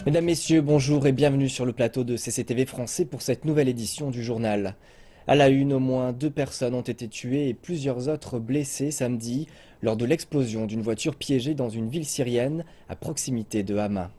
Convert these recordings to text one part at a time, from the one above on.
Mesdames, Messieurs, bonjour et bienvenue sur le plateau de CCTV Français pour cette nouvelle édition du journal. À la une, au moins 2 personnes ont été tuées et plusieurs autres blessées samedi lors de l'explosion d'une voiture piégée dans une ville syrienne à proximité de Hama.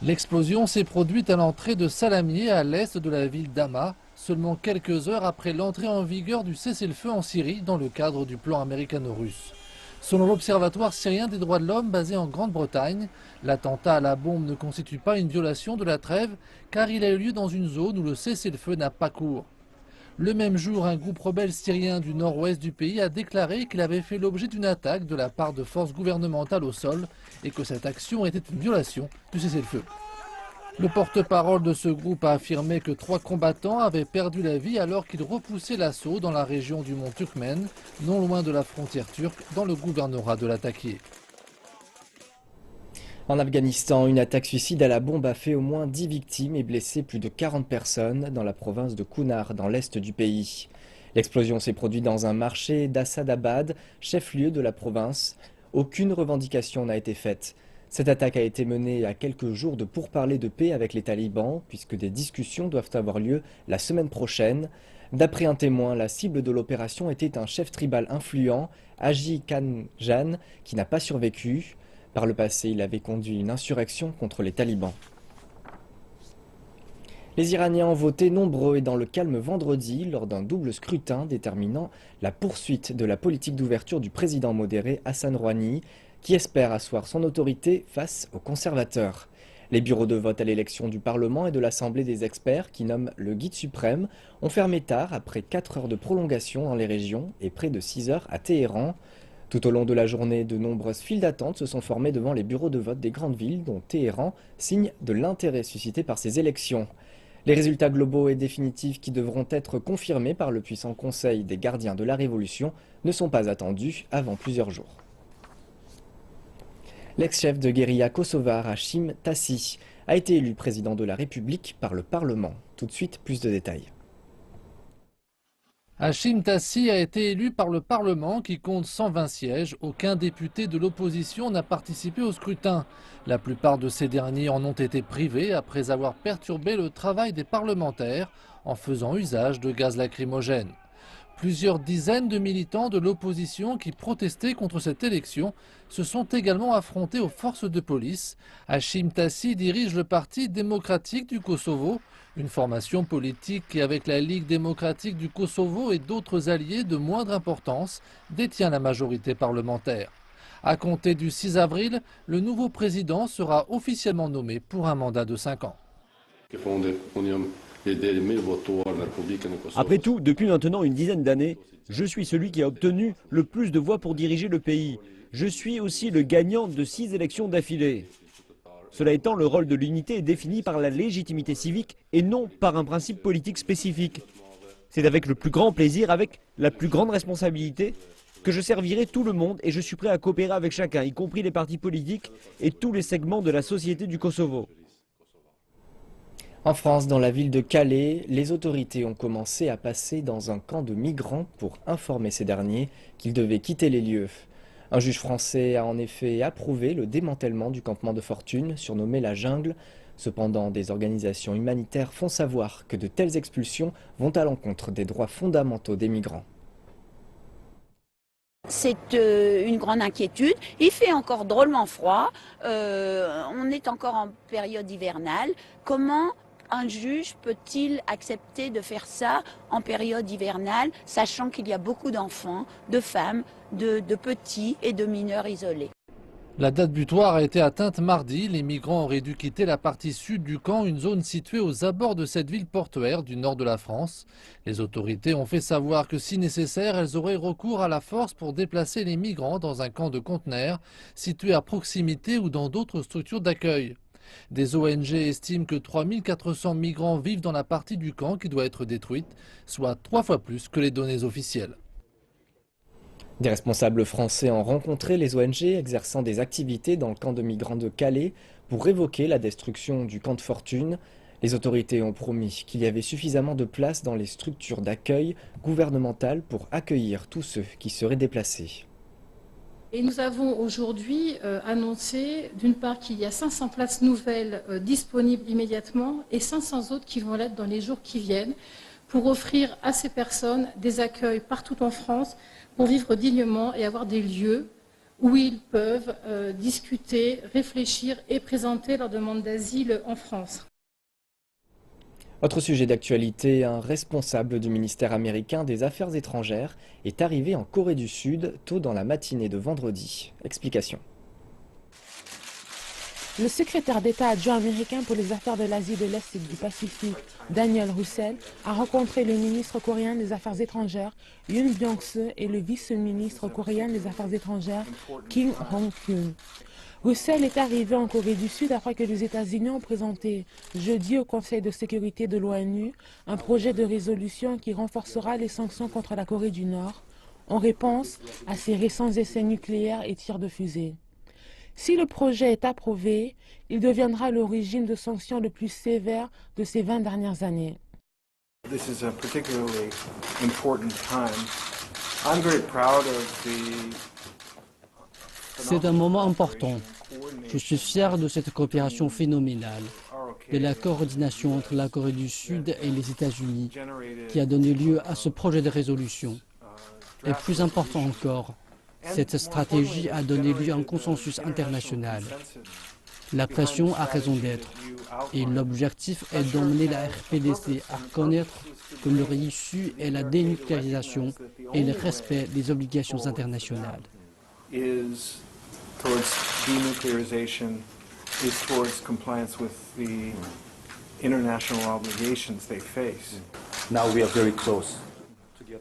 L'explosion s'est produite à l'entrée de Salamieh, à l'est de la ville d'Hama, seulement quelques heures après l'entrée en vigueur du cessez-le-feu en Syrie dans le cadre du plan américano-russe. Selon l'Observatoire syrien des droits de l'homme basé en Grande-Bretagne, l'attentat à la bombe ne constitue pas une violation de la trêve car il a eu lieu dans une zone où le cessez-le-feu n'a pas cours. Le même jour, un groupe rebelle syrien du nord-ouest du pays a déclaré qu'il avait fait l'objet d'une attaque de la part de forces gouvernementales au sol et que cette action était une violation du cessez-le-feu. Le porte-parole de ce groupe a affirmé que 3 combattants avaient perdu la vie alors qu'ils repoussaient l'assaut dans la région du mont Turkmen, non loin de la frontière turque, dans le gouvernorat de Latakia. En Afghanistan, une attaque suicide à la bombe a fait au moins 10 victimes et blessé plus de 40 personnes dans la province de Kunar, dans l'est du pays. L'explosion s'est produite dans un marché d'Assadabad, chef-lieu de la province. Aucune revendication n'a été faite. Cette attaque a été menée à quelques jours de pourparlers de paix avec les talibans, puisque des discussions doivent avoir lieu la semaine prochaine. D'après un témoin, la cible de l'opération était un chef tribal influent, Haji Khan Jan, qui n'a pas survécu. Par le passé, il avait conduit une insurrection contre les talibans. Les Iraniens ont voté nombreux et dans le calme vendredi lors d'un double scrutin déterminant la poursuite de la politique d'ouverture du président modéré Hassan Rouhani, qui espère asseoir son autorité face aux conservateurs. Les bureaux de vote à l'élection du Parlement et de l'Assemblée des experts, qui nomment le guide suprême, ont fermé tard après 4 heures de prolongation dans les régions et près de 6 heures à Téhéran. Tout au long de la journée, de nombreuses files d'attente se sont formées devant les bureaux de vote des grandes villes, dont Téhéran, signe de l'intérêt suscité par ces élections. Les résultats globaux et définitifs qui devront être confirmés par le puissant Conseil des gardiens de la Révolution ne sont pas attendus avant plusieurs jours. L'ex-chef de guérilla kosovare Hashim Thaçi a été élu président de la République par le Parlement. Tout de suite, plus de détails. Hashim Thaçi a été élu par le Parlement qui compte 120 sièges. Aucun député de l'opposition n'a participé au scrutin. La plupart de ces derniers en ont été privés après avoir perturbé le travail des parlementaires en faisant usage de gaz lacrymogène. Plusieurs dizaines de militants de l'opposition qui protestaient contre cette élection se sont également affrontés aux forces de police. Hashim Thaçi dirige le Parti démocratique du Kosovo, une formation politique qui, avec la Ligue démocratique du Kosovo et d'autres alliés de moindre importance, détient la majorité parlementaire. À compter du 6 avril, le nouveau président sera officiellement nommé pour un mandat de 5 ans. Après tout, depuis maintenant une dizaine d'années, je suis celui qui a obtenu le plus de voix pour diriger le pays. Je suis aussi le gagnant de 6 élections d'affilée. Cela étant, le rôle de l'unité est défini par la légitimité civique et non par un principe politique spécifique. C'est avec le plus grand plaisir, avec la plus grande responsabilité, que je servirai tout le monde et je suis prêt à coopérer avec chacun, y compris les partis politiques et tous les segments de la société du Kosovo. En France, dans la ville de Calais, les autorités ont commencé à passer dans un camp de migrants pour informer ces derniers qu'ils devaient quitter les lieux. Un juge français a en effet approuvé le démantèlement du campement de fortune, surnommé la Jungle. Cependant, des organisations humanitaires font savoir que de telles expulsions vont à l'encontre des droits fondamentaux des migrants. C'est une grande inquiétude. Il fait encore drôlement froid. On est encore en période hivernale. Comment un juge peut-il accepter de faire ça en période hivernale, sachant qu'il y a beaucoup d'enfants, de femmes, de petits et de mineurs isolés? La date butoir a été atteinte mardi. Les migrants auraient dû quitter la partie sud du camp, une zone située aux abords de cette ville portuaire du nord de la France. Les autorités ont fait savoir que si nécessaire, elles auraient recours à la force pour déplacer les migrants dans un camp de conteneurs situé à proximité ou dans d'autres structures d'accueil. Des ONG estiment que 3400 migrants vivent dans la partie du camp qui doit être détruite, soit 3 fois plus que les données officielles. Des responsables français ont rencontré les ONG exerçant des activités dans le camp de migrants de Calais pour évoquer la destruction du camp de fortune. Les autorités ont promis qu'il y avait suffisamment de place dans les structures d'accueil gouvernementales pour accueillir tous ceux qui seraient déplacés. Et nous avons aujourd'hui annoncé, d'une part, qu'il y a 500 places nouvelles disponibles immédiatement et 500 autres qui vont l'être dans les jours qui viennent pour offrir à ces personnes des accueils partout en France pour vivre dignement et avoir des lieux où ils peuvent discuter, réfléchir et présenter leur demande d'asile en France. Autre sujet d'actualité, un responsable du ministère américain des Affaires étrangères est arrivé en Corée du Sud tôt dans la matinée de vendredi. Explication. Le secrétaire d'État adjoint américain pour les affaires de l'Asie de l'Est et du Pacifique, Daniel Russell, a rencontré le ministre coréen des Affaires étrangères, Yoon Byung-se, et le vice-ministre coréen des Affaires étrangères, Kim Hong-kyun. Russell est arrivé en Corée du Sud après que les États-Unis ont présenté jeudi au Conseil de sécurité de l'ONU un projet de résolution qui renforcera les sanctions contre la Corée du Nord en réponse à ses récents essais nucléaires et tirs de fusées. Si le projet est approuvé, il deviendra le régime de sanctions le plus sévère de ces 20 dernières années. This is a particularly important time. I'm very proud of the C'est un moment important. Je suis fier de cette coopération phénoménale, de la coordination entre la Corée du Sud et les États-Unis qui a donné lieu à ce projet de résolution. Et plus important encore, cette stratégie a donné lieu à un consensus international. La pression a raison d'être et l'objectif est d'emmener la RPDC à reconnaître que leur issue est la dénucléarisation et le respect des obligations internationales. is towards denuclearization, is towards compliance with the international obligations they face. Now we are very close.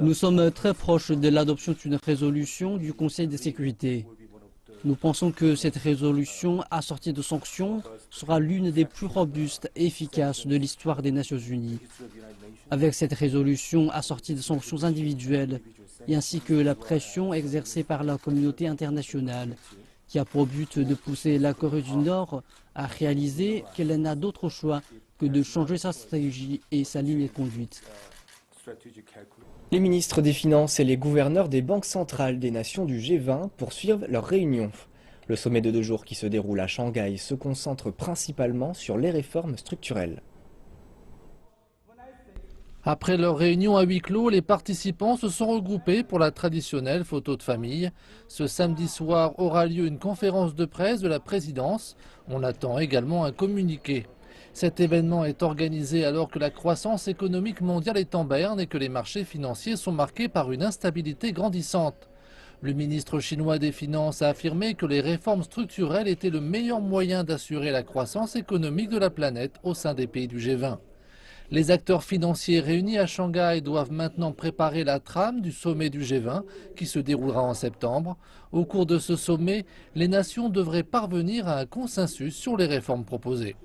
Nous sommes très proches de l'adoption d'une résolution du Conseil de sécurité. Nous pensons que cette résolution assortie de sanctions sera l'une des plus robustes et efficaces de l'histoire des Nations Unies. Avec cette résolution assortie de sanctions individuelles, et ainsi que la pression exercée par la communauté internationale, qui a pour but de pousser la Corée du Nord à réaliser qu'elle n'a d'autre choix que de changer sa stratégie et sa ligne de conduite. Les ministres des Finances et les gouverneurs des banques centrales des nations du G20 poursuivent leur réunion. Le sommet de 2 jours qui se déroule à Shanghai se concentre principalement sur les réformes structurelles. Après leur réunion à huis clos, les participants se sont regroupés pour la traditionnelle photo de famille. Ce samedi soir aura lieu une conférence de presse de la présidence. On attend également un communiqué. Cet événement est organisé alors que la croissance économique mondiale est en berne et que les marchés financiers sont marqués par une instabilité grandissante. Le ministre chinois des Finances a affirmé que les réformes structurelles étaient le meilleur moyen d'assurer la croissance économique de la planète au sein des pays du G20. Les acteurs financiers réunis à Shanghai doivent maintenant préparer la trame du sommet du G20 qui se déroulera en septembre. Au cours de ce sommet, les nations devraient parvenir à un consensus sur les réformes proposées.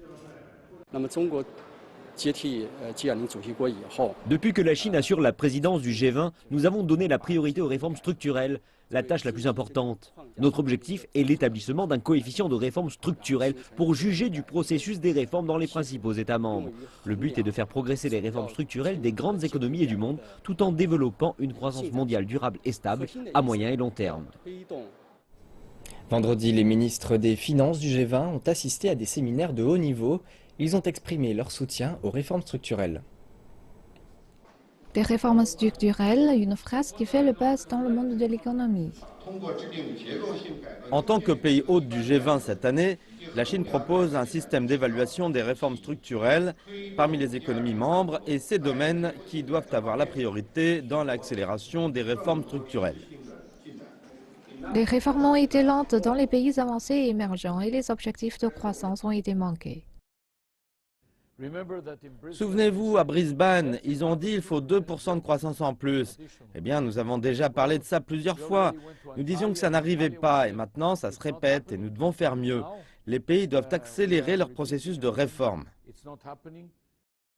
Depuis que la Chine assure la présidence du G20, nous avons donné la priorité aux réformes structurelles, la tâche la plus importante. Notre objectif est l'établissement d'un coefficient de réforme structurelle pour juger du processus des réformes dans les principaux États membres. Le but est de faire progresser les réformes structurelles des grandes économies et du monde tout en développant une croissance mondiale durable et stable à moyen et long terme. Vendredi, les ministres des Finances du G20 ont assisté à des séminaires de haut niveau. Ils ont exprimé leur soutien aux réformes structurelles. Des réformes structurelles, une phrase qui fait le buzz dans le monde de l'économie. En tant que pays hôte du G20 cette année, la Chine propose un système d'évaluation des réformes structurelles parmi les économies membres et ces domaines qui doivent avoir la priorité dans l'accélération des réformes structurelles. Les réformes ont été lentes dans les pays avancés et émergents et les objectifs de croissance ont été manqués. Souvenez-vous, à Brisbane, ils ont dit qu'il faut 2% de croissance en plus. Eh bien, nous avons déjà parlé de ça plusieurs fois. Nous disions que ça n'arrivait pas et maintenant ça se répète et nous devons faire mieux. Les pays doivent accélérer leur processus de réforme.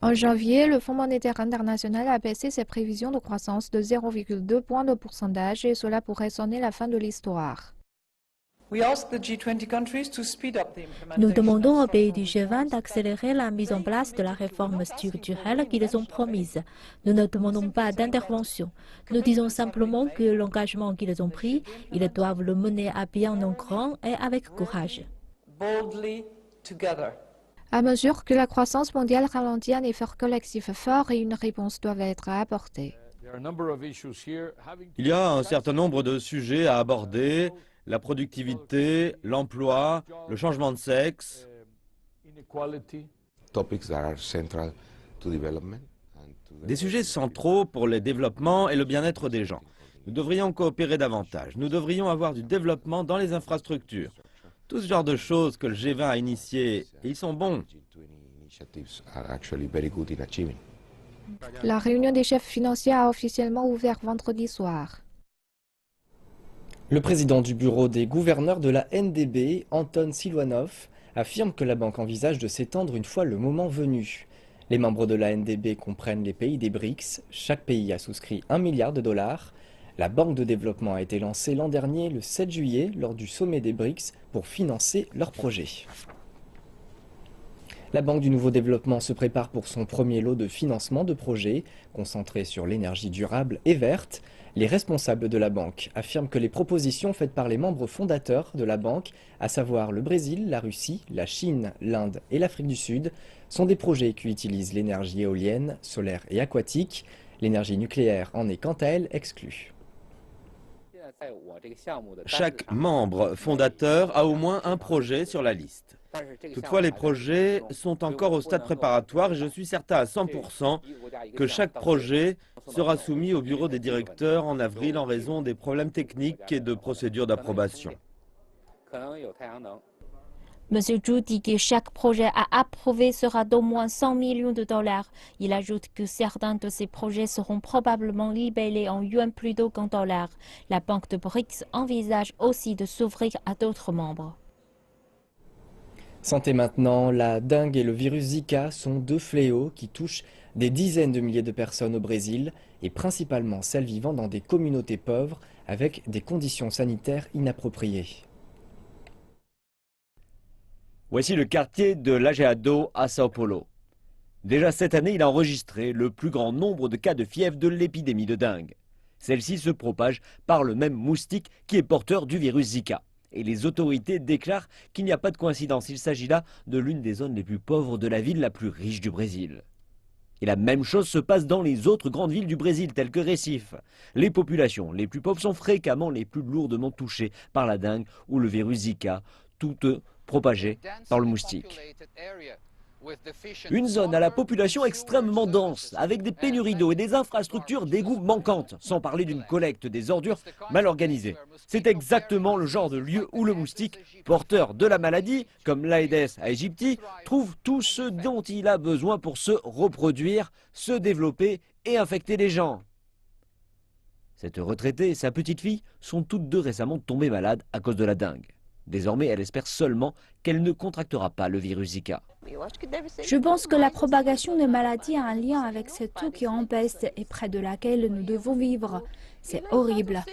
En janvier, le Fonds monétaire international a baissé ses prévisions de croissance de 0,2 points de pourcentage et cela pourrait sonner la fin de l'histoire. Nous demandons aux pays du G20 d'accélérer la mise en place de la réforme structurelle qu'ils ont promise. Nous ne demandons pas d'intervention. Nous disons simplement que l'engagement qu'ils ont pris, ils doivent le mener à bien en grand et avec courage. À mesure que la croissance mondiale ralentit, un effort collectif fort et une réponse doivent être apportée. Il y a un certain nombre de sujets à aborder, la productivité, l'emploi, le changement de sexe. Des sujets centraux pour le développement et le bien-être des gens. Nous devrions coopérer davantage. Nous devrions avoir du développement dans les infrastructures. Tout ce genre de choses que le G20 a initiées, et ils sont bons. La réunion des chefs financiers a officiellement ouvert vendredi soir. Le président du bureau des gouverneurs de la NDB, Anton Silvanov, affirme que la banque envisage de s'étendre une fois le moment venu. Les membres de la NDB comprennent les pays des BRICS. Chaque pays a souscrit 1 milliard de dollars. La banque de développement a été lancée l'an dernier, le 7 juillet, lors du sommet des BRICS, pour financer leurs projets. La Banque du Nouveau Développement se prépare pour son premier lot de financement de projets, concentré sur l'énergie durable et verte. Les responsables de la banque affirment que les propositions faites par les membres fondateurs de la banque, à savoir le Brésil, la Russie, la Chine, l'Inde et l'Afrique du Sud, sont des projets qui utilisent l'énergie éolienne, solaire et aquatique. L'énergie nucléaire en est quant à elle exclue. Chaque membre fondateur a au moins un projet sur la liste. Toutefois, les projets sont encore au stade préparatoire et je suis certain à 100% que chaque projet sera soumis au bureau des directeurs en avril en raison des problèmes techniques et de procédures d'approbation. M. Zhu dit que chaque projet à approuver sera d'au moins 100 millions de dollars. Il ajoute que certains de ces projets seront probablement libellés en yuan plutôt qu'en dollars. La banque de BRICS envisage aussi de s'ouvrir à d'autres membres. Santé maintenant, la dengue et le virus Zika sont deux fléaux qui touchent des dizaines de milliers de personnes au Brésil et principalement celles vivant dans des communautés pauvres avec des conditions sanitaires inappropriées. Voici le quartier de Lajeado à Sao Paulo. Déjà cette année, il a enregistré le plus grand nombre de cas de fièvre de l'épidémie de dengue. Celle-ci se propage par le même moustique qui est porteur du virus Zika. Et les autorités déclarent qu'il n'y a pas de coïncidence. Il s'agit là de l'une des zones les plus pauvres de la ville la plus riche du Brésil. Et la même chose se passe dans les autres grandes villes du Brésil, telles que Recife. Les populations les plus pauvres sont fréquemment les plus lourdement touchées par la dengue ou le virus Zika, toutes propagées par le moustique. Une zone à la population extrêmement dense, avec des pénuries d'eau et des infrastructures d'égout manquantes, sans parler d'une collecte des ordures mal organisée. C'est exactement le genre de lieu où le moustique, porteur de la maladie, comme l'Aedes aegypti, trouve tout ce dont il a besoin pour se reproduire, se développer et infecter les gens. Cette retraitée et sa petite fille sont toutes deux récemment tombées malades à cause de la dengue. Désormais, elle espère seulement qu'elle ne contractera pas le virus Zika. Je pense que la propagation des maladies a un lien avec cette eau qui empeste et près de laquelle nous devons vivre. C'est horrible.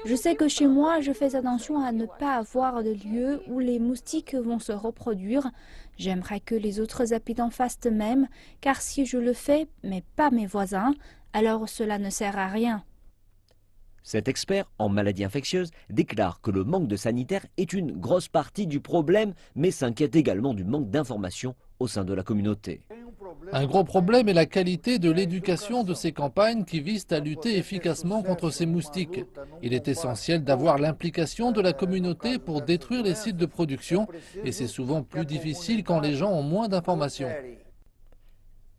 Je sais que chez moi, je fais attention à ne pas avoir de lieu où les moustiques vont se reproduire. J'aimerais que les autres habitants fassent de même, car si je le fais, mais pas mes voisins, alors cela ne sert à rien. Cet expert en maladies infectieuses déclare que le manque de sanitaires est une grosse partie du problème, mais s'inquiète également du manque d'informations au sein de la communauté. Un gros problème est la qualité de l'éducation de ces campagnes qui visent à lutter efficacement contre ces moustiques. Il est essentiel d'avoir l'implication de la communauté pour détruire les sites de production et c'est souvent plus difficile quand les gens ont moins d'informations.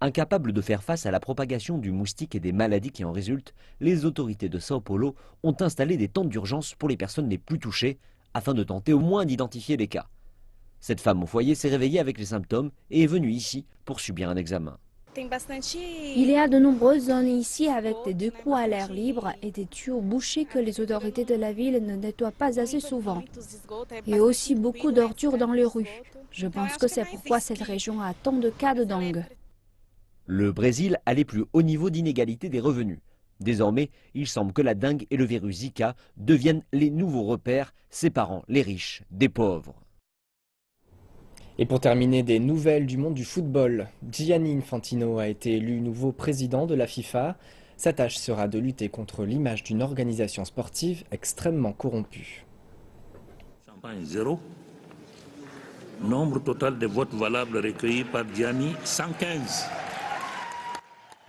Incapables de faire face à la propagation du moustique et des maladies qui en résultent, les autorités de Sao Paulo ont installé des tentes d'urgence pour les personnes les plus touchées, afin de tenter au moins d'identifier les cas. Cette femme au foyer s'est réveillée avec les symptômes et est venue ici pour subir un examen. Il y a de nombreuses zones ici avec des découps à l'air libre et des tuyaux bouchés que les autorités de la ville ne nettoient pas assez souvent. Et aussi beaucoup d'ordures dans les rues. Je pense que c'est pourquoi cette région a tant de cas de dengue. Le Brésil a les plus hauts niveaux d'inégalité des revenus. Désormais, il semble que la dengue et le virus Zika deviennent les nouveaux repères séparant les riches des pauvres. Et pour terminer, des nouvelles du monde du football. Gianni Infantino a été élu nouveau président de la FIFA. Sa tâche sera de lutter contre l'image d'une organisation sportive extrêmement corrompue. Champagne 0. Nombre total de votes valables recueillis par Gianni, 115.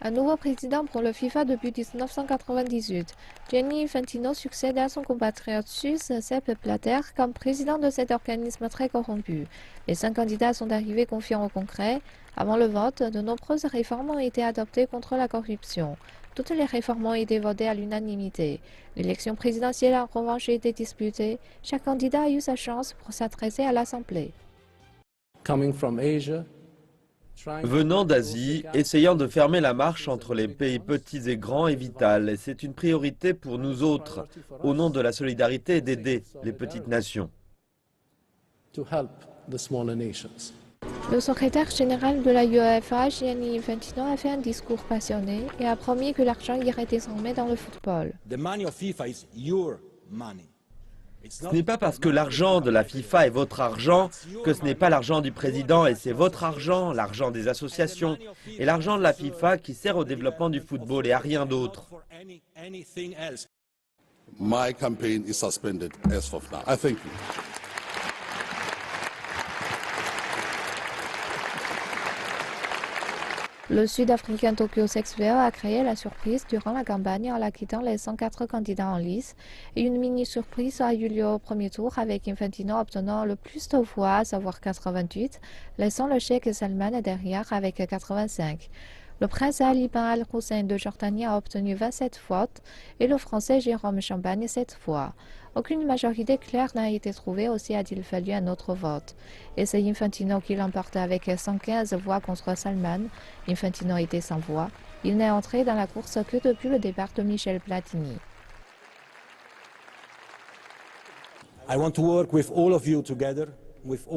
Un nouveau président pour le FIFA depuis 1998. Gianni Infantino succède à son compatriote suisse Sepp Blatter comme président de cet organisme très corrompu. Les 5 candidats sont arrivés confiants au concret. Avant le vote, de nombreuses réformes ont été adoptées contre la corruption. Toutes les réformes ont été votées à l'unanimité. L'élection présidentielle en revanche a été disputée. Chaque candidat a eu sa chance pour s'adresser à l'Assemblée. Venant d'Asie, essayant de fermer la marche entre les pays petits et grands est vital. Et c'est une priorité pour nous autres, au nom de la solidarité et d'aider les petites nations. Le secrétaire général de la UEFA, Gianni Infantino, a fait un discours passionné et a promis que l'argent irait désormais dans le football. Ce n'est pas parce que l'argent de la FIFA est votre argent que ce n'est pas l'argent du président et c'est votre argent, l'argent des associations et l'argent de la FIFA qui sert au développement du football et à rien d'autre. My campaign is suspended as of now. I thank you. Le Sud-Africain Tokyo Sexwell a créé la surprise durant la campagne en acquittant les 104 candidats en lice et une mini-surprise a eu lieu au premier tour avec Infantino obtenant le plus de voix, à savoir 88, laissant le cheikh Salman derrière avec 85. Le prince Ali bin Al-Hussein de Jordanie a obtenu 27 votes et le français Jérôme Champagne 7 fois. Aucune majorité claire n'a été trouvée, aussi a-t-il fallu un autre vote. Et c'est Infantino qui l'emporte avec 115 voix contre Salman. Infantino était sans voix. Il n'est entré dans la course que depuis le départ de Michel Platini.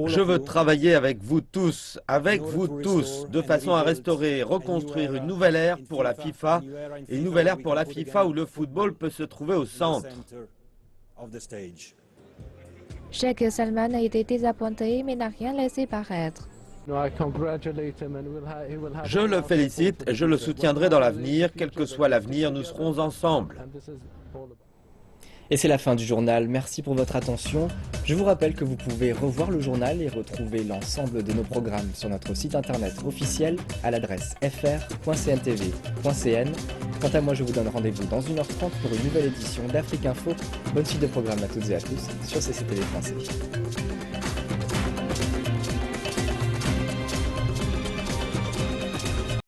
Je veux travailler avec vous tous, de façon à restaurer et reconstruire une nouvelle ère pour la FIFA, et une nouvelle ère pour la FIFA où le football peut se trouver au centre. Cheikh Salman a été désappointé mais n'a rien laissé paraître. Je le félicite et je le soutiendrai dans l'avenir. Quel que soit l'avenir, nous serons ensemble. Et c'est la fin du journal, merci pour votre attention. Je vous rappelle que vous pouvez revoir le journal et retrouver l'ensemble de nos programmes sur notre site internet officiel à l'adresse fr.cntv.cn. Quant à moi, je vous donne rendez-vous dans 1h30 pour une nouvelle édition d'Afrique Info. Bonne suite de programme à toutes et à tous sur CCTV Français.